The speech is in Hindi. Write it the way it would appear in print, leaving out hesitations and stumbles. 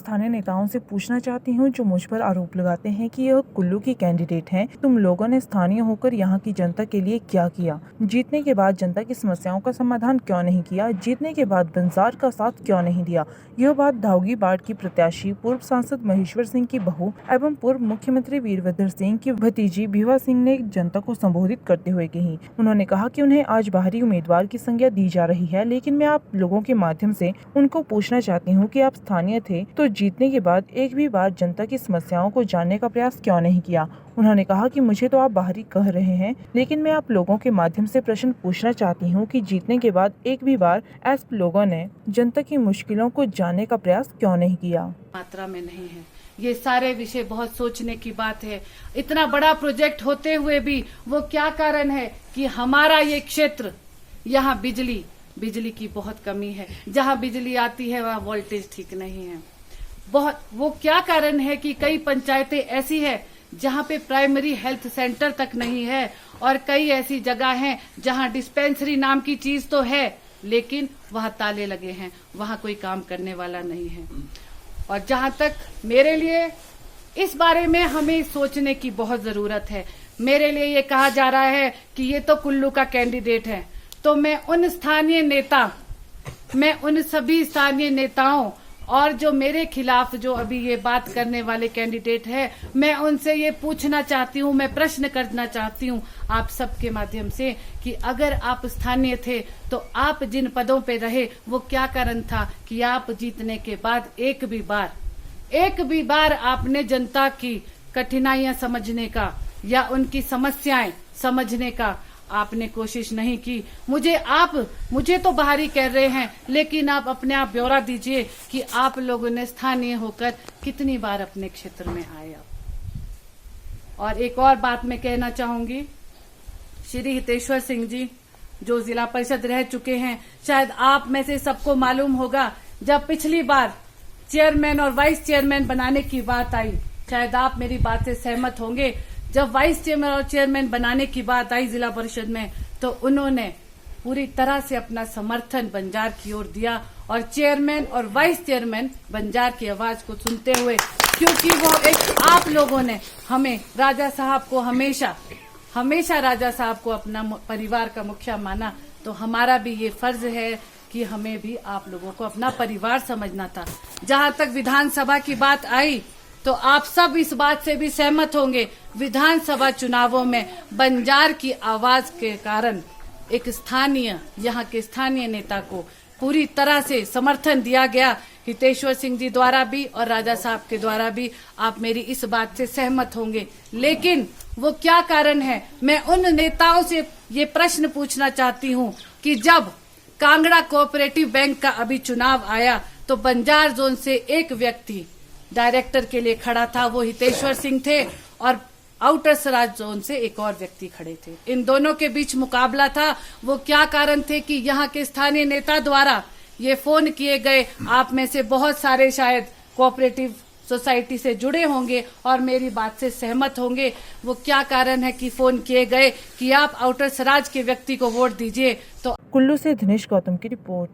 स्थानीय नेताओं से पूछना चाहती हूं जो मुझ पर आरोप लगाते हैं कि यह कुल्लू की कैंडिडेट हैं। तुम लोगों ने स्थानीय होकर यहां की जनता के लिए क्या किया? जीतने के बाद जनता की समस्याओं का समाधान क्यों नहीं किया? जीतने के बाद बंजार का साथ क्यों नहीं दिया? यह बात धाउगी बाढ़ की प्रत्याशी पूर्व सांसद महेश्वर सिंह की बहू एवं पूर्व मुख्यमंत्री वीरभद्र सिंह की भतीजी विभा सिंह ने जनता को संबोधित करते हुए कही। उन्होंने कहा कि उन्हें आज बाहरी उम्मीदवार की संज्ञा दी जा रही है, लेकिन मैं आप लोगों के माध्यम से उनको पूछना चाहती हूँ कि आप स्थानीय थे तो जीतने के बाद एक भी बार जनता की समस्याओं को जानने का प्रयास क्यों नहीं किया? उन्होंने कहा कि मुझे तो आप बाहरी कह रहे हैं, लेकिन मैं आप लोगों के माध्यम से प्रश्न पूछना चाहती हूँ कि जीतने के बाद एक भी बार आप लोगों ने जनता की मुश्किलों को जानने का प्रयास क्यों नहीं किया? मात्रा में नहीं है। ये सारे विषय बहुत सोचने की बात है। इतना बड़ा प्रोजेक्ट होते हुए भी वो क्या कारण है कि हमारा ये क्षेत्र, यहाँ बिजली की बहुत कमी है। जहाँ बिजली आती है वहाँ वोल्टेज ठीक नहीं है। वो क्या कारण है कि कई पंचायतें ऐसी है जहाँ पे प्राइमरी हेल्थ सेंटर तक नहीं है, और कई ऐसी जगह हैं जहाँ डिस्पेंसरी नाम की चीज तो है लेकिन वहाँ ताले लगे हैं, वहाँ कोई काम करने वाला नहीं है। और जहाँ तक मेरे लिए इस बारे में हमें सोचने की बहुत जरूरत है। मेरे लिए ये कहा जा रहा है कि ये तो कुल्लू का कैंडिडेट है, तो मैं उन सभी स्थानीय नेताओं और जो मेरे खिलाफ जो अभी ये बात करने वाले कैंडिडेट है, मैं उनसे ये पूछना चाहती हूँ, मैं प्रश्न करना चाहती हूँ आप सबके माध्यम से कि अगर आप स्थानीय थे तो आप जिन पदों पे रहे वो क्या कारण था कि आप जीतने के बाद एक भी बार आपने जनता की कठिनाइयां समझने का या उनकी समस्याएं समझने का आपने कोशिश नहीं की। मुझे तो बाहरी कह रहे हैं, लेकिन आप अपने आप ब्यौरा दीजिए कि आप लोगों ने स्थानीय होकर कितनी बार अपने क्षेत्र में आए। और एक और बात मैं कहना चाहूंगी, श्री हितेश्वर सिंह जी जो जिला परिषद रह चुके हैं, शायद आप में से सबको मालूम होगा जब पिछली बार चेयरमैन और वाइस चेयरमैन बनाने की बात आई, शायद आप मेरी बात से सहमत होंगे। जब वाइस चेयरमैन और चेयरमैन बनाने की बात आई जिला परिषद में, तो उन्होंने पूरी तरह से अपना समर्थन बंजार की ओर दिया और चेयरमैन और वाइस चेयरमैन बंजार की आवाज को सुनते हुए, क्योंकि वो एक आप लोगों ने हमें राजा साहब को हमेशा राजा साहब को अपना परिवार का मुखिया माना, तो हमारा भी ये फर्ज है कि हमें भी आप लोगों को अपना परिवार समझना था। जहां तक विधानसभा की बात आई तो आप सब इस बात से भी सहमत होंगे, विधानसभा चुनावों में बंजार की आवाज के कारण यहाँ के स्थानीय नेता को पूरी तरह से समर्थन दिया गया। हितेश्वर सिंह जी द्वारा भी और राजा साहब के द्वारा भी, आप मेरी इस बात से सहमत होंगे। लेकिन वो क्या कारण है, मैं उन नेताओं से ये प्रश्न पूछना चाहती हूँ कि जब कांगड़ा कोऑपरेटिव बैंक का अभी चुनाव आया तो बंजार जोन से एक व्यक्ति डायरेक्टर के लिए खड़ा था, वो हितेश्वर सिंह थे, और आउटर सराज जोन से एक और व्यक्ति खड़े थे। इन दोनों के बीच मुकाबला था। वो क्या कारण थे कि यहाँ के स्थानीय नेता द्वारा ये फोन किए गए, आप में से बहुत सारे शायद कोऑपरेटिव सोसाइटी से जुड़े होंगे और मेरी बात से सहमत होंगे। वो क्या कारण है कि फोन किए गए कि आप आउटर सराज के व्यक्ति को वोट दीजिए। तो कुल्लू से दिनेश गौतम की रिपोर्ट।